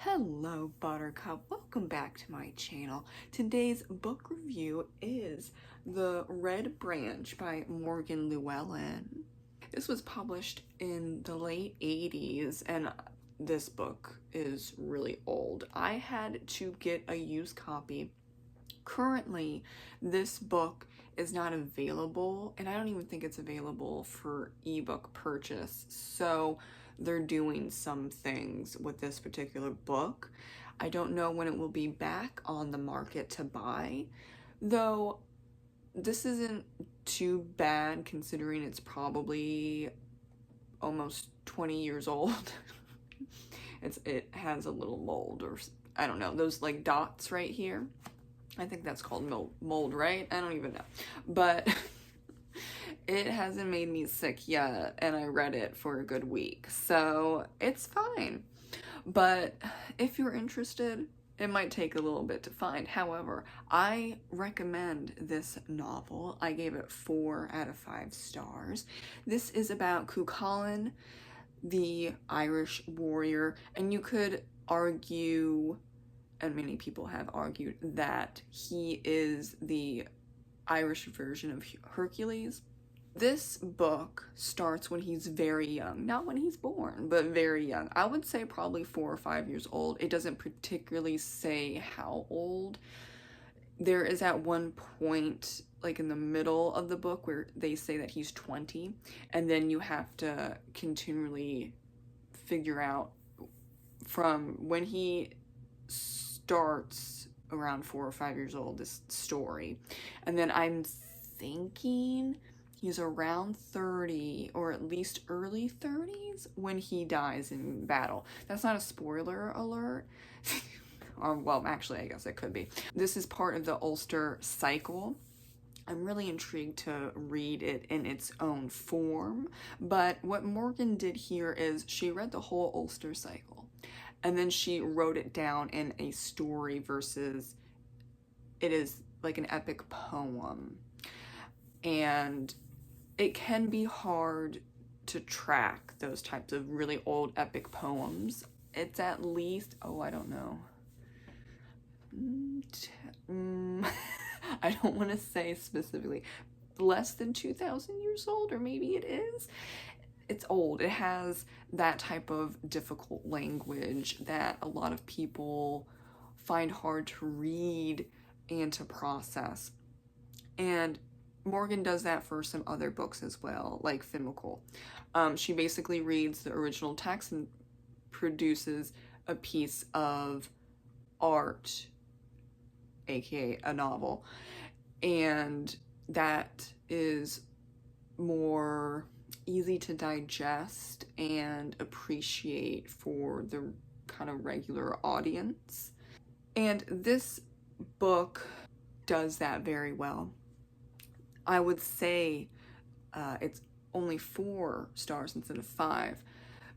Hello, Buttercup. Welcome back to my channel. Today's book review is The Red Branch by Morgan Llywelyn. This was published in the late 80s, and this book is really old. I had to get a used copy. Currently, this book is not available, and I don't even think it's available for ebook purchase. So they're doing some things with this particular book. I don't know when it will be back on the market to buy, though this isn't too bad considering it's probably almost 20 years old. It has a little mold, or I don't know, those like dots right here. I think that's called mold, right? I don't even know. But it hasn't made me sick yet, and I read it for a good week, so it's fine. But if you're interested, it might take a little bit to find. However, I recommend this novel. I gave it 4 out of 5 stars. This is about Cuchulainn, the Irish warrior, and you could argue, and many people have argued, that he is the Irish version of Hercules. This book starts when he's very young, not when he's born, but very young. I would say probably 4 or 5 years old. It doesn't particularly say how old. There is at one point, like in the middle of the book, where they say that he's 20, and then you have to continually figure out from when he starts around 4 or 5 years old, this story. And then I'm thinking he's around 30, or at least early 30s, when he dies in battle. That's not a spoiler alert. Well, actually, I guess it could be. This is part of the Ulster cycle. I'm really intrigued to read it in its own form, but what Morgan did here is she read the whole Ulster cycle, and then she wrote it down in a story versus it is like an epic poem. And it can be hard to track those types of really old epic poems. It's at least, I don't know. I don't want to say specifically, less than 2,000 years old, or maybe it is. It's old. It has that type of difficult language that a lot of people find hard to read and to process. And Morgan does that for some other books as well, like Fimical. She basically reads the original text and produces a piece of art, aka a novel, and that is more easy to digest and appreciate for the kind of regular audience. And this book does that very well. I would say it's only 4 stars instead of 5,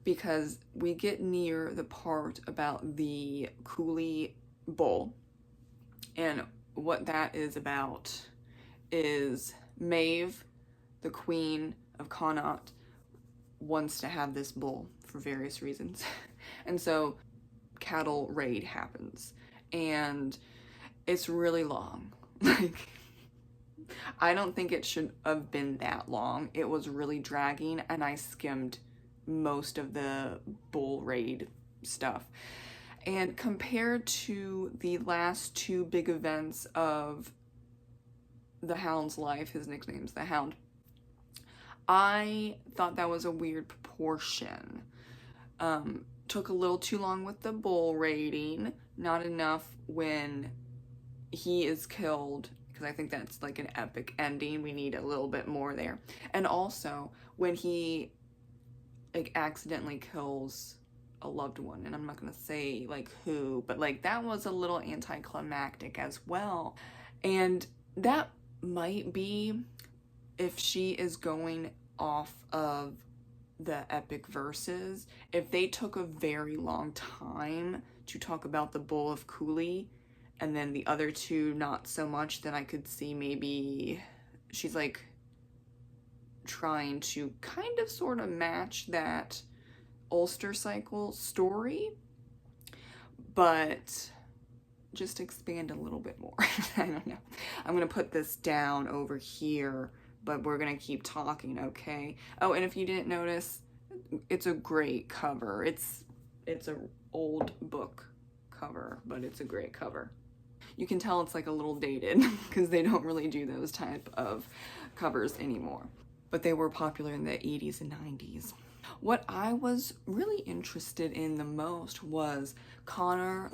because we get near the part about the Cooley Bull, and what that is about is Maeve, the queen of Connaught, wants to have this bull for various reasons. And so cattle raid happens, and it's really long. Like, I don't think it should have been that long. It was really dragging, and I skimmed most of the bull raid stuff. And compared to the last 2 big events of the Hound's life, his nickname's the Hound, I thought that was a weird proportion. Took a little too long with the bull raiding, not enough when he is killed, because I think that's like an epic ending. We need a little bit more there. And also when he like accidentally kills a loved one, and I'm not gonna say like who, but like that was a little anticlimactic as well. And that might be, if she is going off of the epic verses, if they took a very long time to talk about the Bull of Cooley and then the other 2 not so much, then I could see maybe she's like trying to kind of sort of match that Ulster cycle story. but just expand a little bit more. I don't know. I'm gonna put this down over here, but we're gonna keep talking, okay? Oh, and if you didn't notice, it's a great cover. It's a old book cover, but it's a great cover. You can tell it's like a little dated because they don't really do those type of covers anymore. But they were popular in the 80s and 90s. What I was really interested in the most was Connor.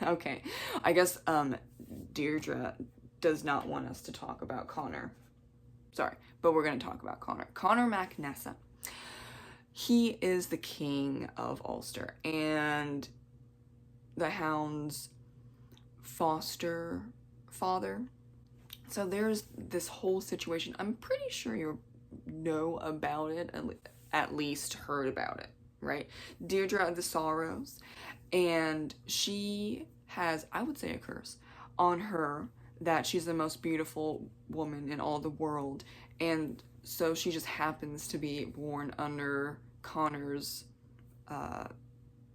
Okay, I guess Deirdre does not want us to talk about Connor. Sorry, but we're going to talk about Connor. Connor MacNessa. He is the king of Ulster and the Hound's foster father. So there's this whole situation. I'm pretty sure you know about it, at least heard about it, right? Deirdre of the Sorrows, and she has, I would say, a curse on her that she's the most beautiful woman in all the world, and so she just happens to be born under Connor's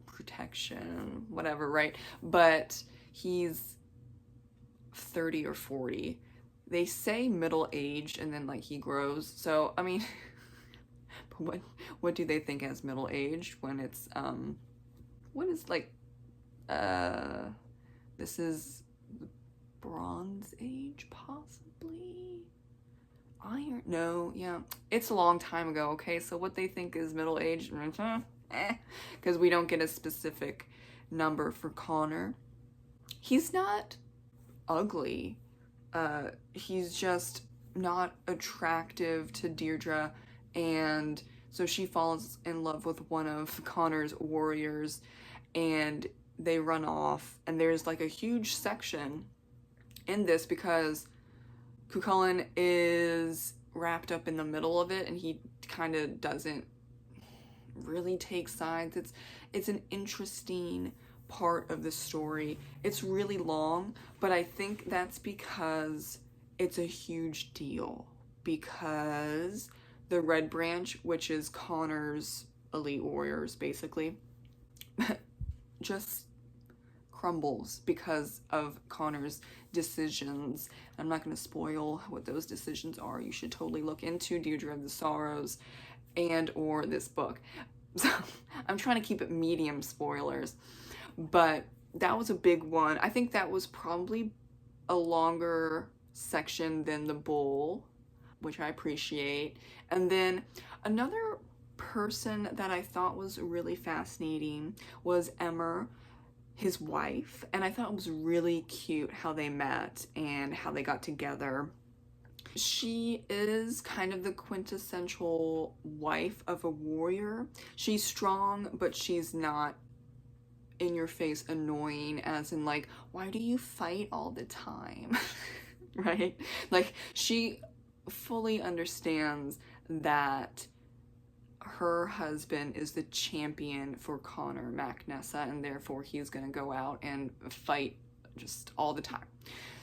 protection, whatever, right? But he's 30 or 40. They say middle-aged, and then like he grows. So I mean, what do they think as middle-aged when it's what is like this is the Bronze Age, possibly? Iron? No, yeah, it's a long time ago. Okay, so what they think is middle-aged, because we don't get a specific number for Connor. He's not ugly. He's just not attractive to Deirdre, and so she falls in love with one of Connor's warriors, and they run off, and there's like a huge section in this because Cuchulainn is wrapped up in the middle of it, and he kind of doesn't really take sides. It's an interesting part of the story. It's really long, but I think that's because it's a huge deal, because the Red Branch, which is Connor's elite warriors basically, just crumbles because of Connor's decisions. I'm not going to spoil what those decisions are. You should totally look into Deirdre of the Sorrows and or this book. So I'm trying to keep it medium spoilers, but that was a big one. I think that was probably a longer section than the Bull, which I appreciate. And then another person that I thought was really fascinating was Emma, his wife, and I thought it was really cute how they met and how they got together. She is kind of the quintessential wife of a warrior. She's strong, but she's not in your face annoying, as in like, why do you fight all the time? Right? Like, she fully understands that her husband is the champion for Connor MacNessa, and therefore he's gonna go out and fight just all the time.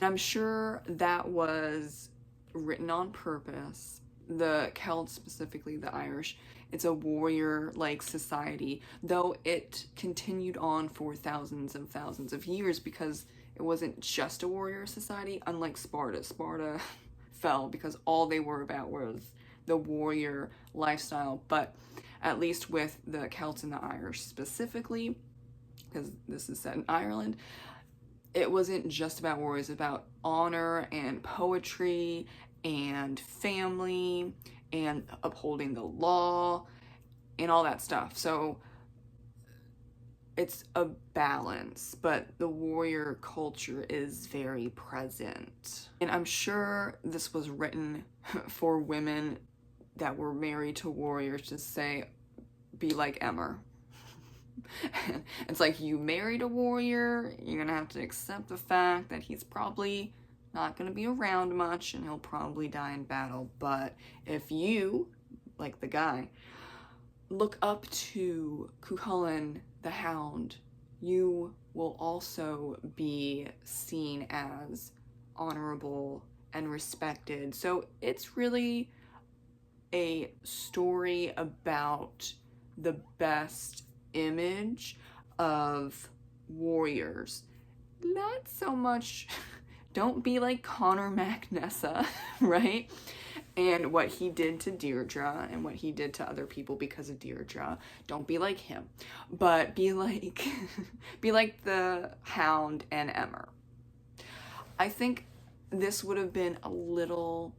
And I'm sure that was written on purpose. The Celts, specifically the Irish, it's a warrior-like society, though it continued on for thousands and thousands of years because it wasn't just a warrior society, unlike Sparta. Sparta fell because all they were about was the warrior lifestyle, but at least with the Celts and the Irish specifically, because this is set in Ireland, it wasn't just about warriors, about honor and poetry and family and upholding the law and all that stuff. So it's a balance, but the warrior culture is very present. And I'm sure this was written for women that were married to warriors to say, be like Emma. It's like, you married a warrior, you're gonna have to accept the fact that he's probably not gonna be around much and he'll probably die in battle. But if you, like the guy, look up to Cuchulainn the Hound, you will also be seen as honorable and respected. So it's really a story about the best image of warriors. Not so much, don't be like Connor MacNessa, right? And what he did to Deirdre and what he did to other people because of Deirdre. Don't be like him, but be like, be like the Hound and Emmer. I think this would have been a little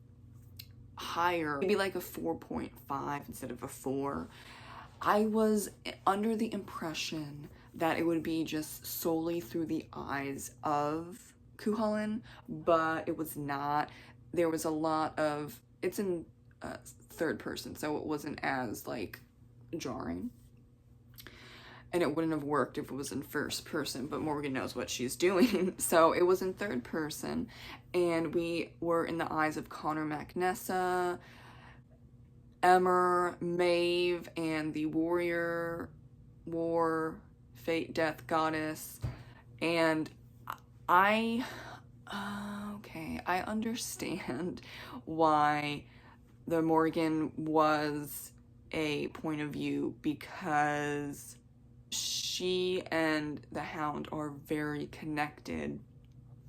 higher, maybe like a 4.5 instead of a 4. I was under the impression that it would be just solely through the eyes of Cuchulainn, but it was not. There was a lot of, it's in third person, so it wasn't as like jarring. And it wouldn't have worked if it was in first person, but Morgan knows what she's doing. So it was in third person, and we were in the eyes of Connor MacNessa, Emmer, Maeve, and the warrior, war, fate, death, goddess. And I understand why the Morgan was a point of view, because she and the Hound are very connected,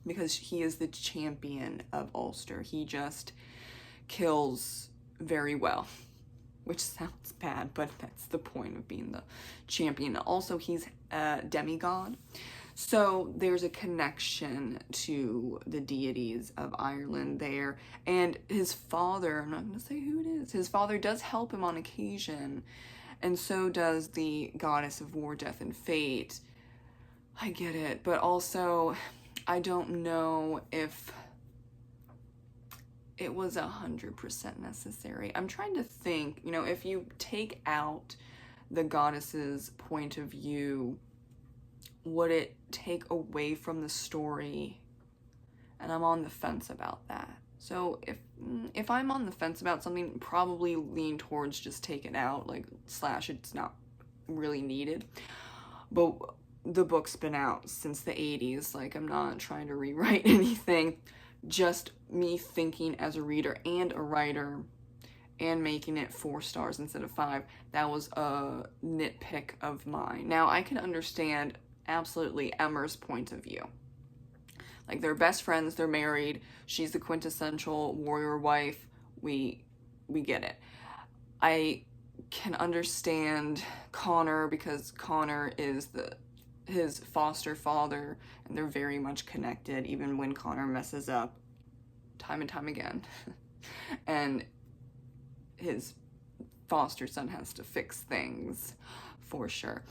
because he is the champion of Ulster. He just kills very well, which sounds bad, but that's the point of being the champion. Also, he's a demigod, so there's a connection to the deities of Ireland there. And his father, I'm not going to say who it is, his father does help him on occasion, and so does the goddess of war, death, and fate. I get it, but also I don't know if it was 100% necessary. I'm trying to think, you know, if you take out the goddess's point of view, would it take away from the story? And I'm on the fence about that. So if I'm on the fence about something, probably lean towards just take it out, like slash it's not really needed. But the book's been out since the 80s, like I'm not trying to rewrite anything. Just me thinking as a reader and a writer and making it 4 stars instead of 5. That was a nitpick of mine. Now I can understand absolutely Emmer's point of view. Like, they're best friends, they're married, she's the quintessential warrior wife, we get it. I can understand Connor, because Connor is his foster father, and they're very much connected, even when Connor messes up time and time again. And his foster son has to fix things, for sure.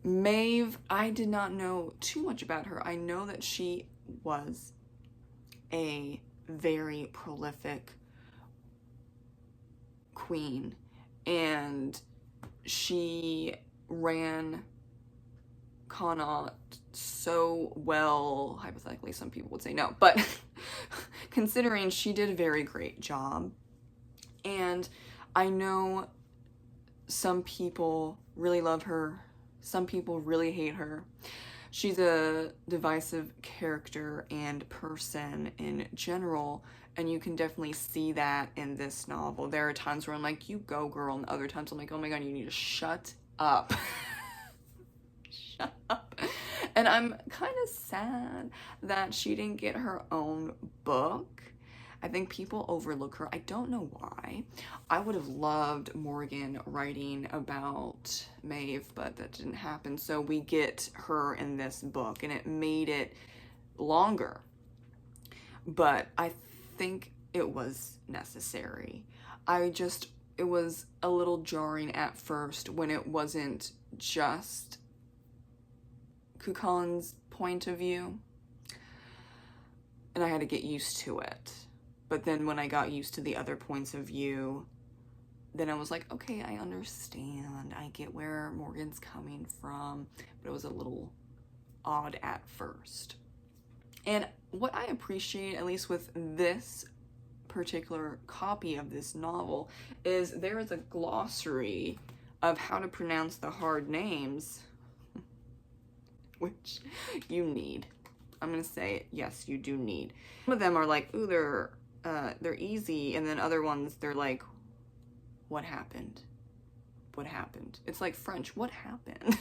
Maeve, I did not know too much about her. I know that she was a very prolific queen, and she ran Connaught so well. Hypothetically, some people would say no, but considering, she did a very great job. And I know some people really love her, some people really hate her. She's a divisive character and person in general, and you can definitely see that in this novel. There are times where I'm like, you go girl, and other times I'm like, oh my god, you need to shut up. Shut up. And I'm kind of sad that she didn't get her own book. I think people overlook her. I don't know why. I would have loved Morgan writing about Maeve, but that didn't happen. So we get her in this book, and it made it longer. But I think it was necessary. It was a little jarring at first when it wasn't just Cuchulainn's point of view, and I had to get used to it. But then when I got used to the other points of view, then I was like, okay, I understand. I get where Morgan's coming from, but it was a little odd at first. And what I appreciate, at least with this particular copy of this novel, is there is a glossary of how to pronounce the hard names, which you need. I'm gonna say it, yes, you do need. Some of them are like, ooh, they're easy, and then other ones, they're like, what happened? What happened? It's like French, what happened?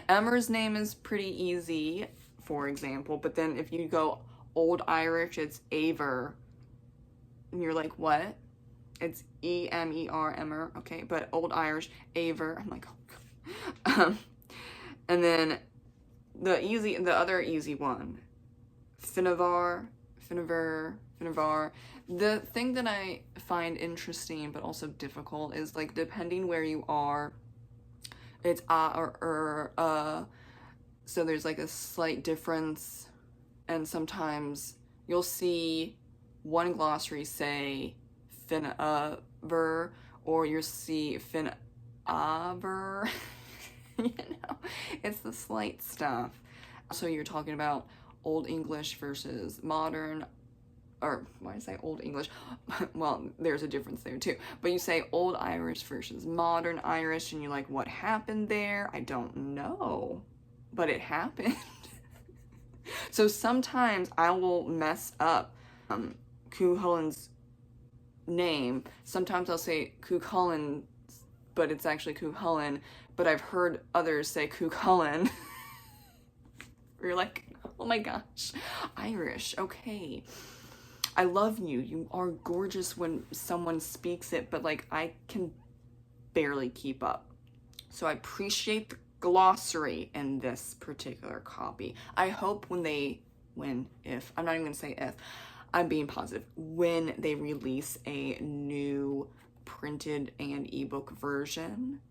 Emmer's name is pretty easy, for example, but then if you go Old Irish, it's Aver. And you're like, what? It's E-M-E-R, Emmer. Okay, but Old Irish, Aver. I'm like, oh. And then the other easy one, Finnevar. The thing that I find interesting but also difficult is, like, depending where you are, it's or so there's like a slight difference, and sometimes you'll see one glossary say Finnever, or you'll see Finnever. You know, it's the slight stuff. So you're talking about Old English versus modern, or why did I say Old English? Well, there's a difference there too. But you say Old Irish versus modern Irish, and you're like, what happened there? I don't know, but it happened. So sometimes I will mess up Cuchullin's name. Sometimes I'll say Cuchullin, but it's actually Cuchullin. But I've heard others say Cuchullin. You're like, oh my gosh, Irish, okay. I love you. You are gorgeous when someone speaks it, but like I can barely keep up. So I appreciate the glossary in this particular copy. I hope if, I'm not even gonna say if, I'm being positive, when they release a new printed and ebook version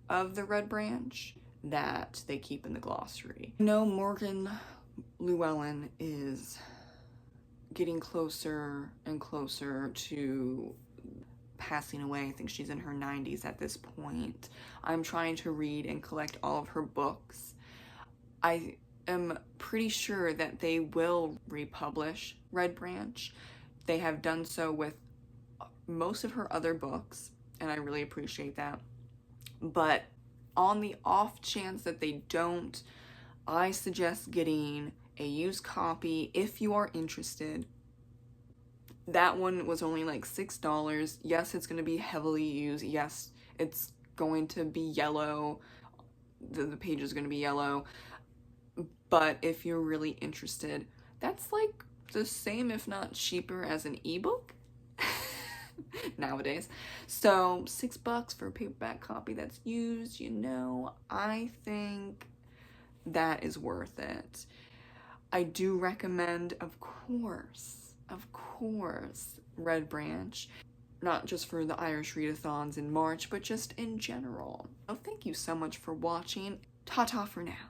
of the Red Branch, that they keep in the glossary. I know Morgan Llywelyn is getting closer and closer to passing away. I think she's in her 90s at this point. I'm trying to read and collect all of her books. I am pretty sure that they will republish Red Branch. They have done so with most of her other books, and I really appreciate that. But on the off chance that they don't, I suggest getting a used copy if you are interested. That one was only like $6. Yes, it's going to be heavily used. Yes, it's going to be yellow. The page is going to be yellow. But if you're really interested, that's like the same, if not cheaper, as an ebook nowadays. So $6 for a paperback copy that's used, you know, I think that is worth it. I do recommend, of course, Red Branch, not just for the Irish readathons in March, but just in general. So thank you so much for watching. Ta-ta for now.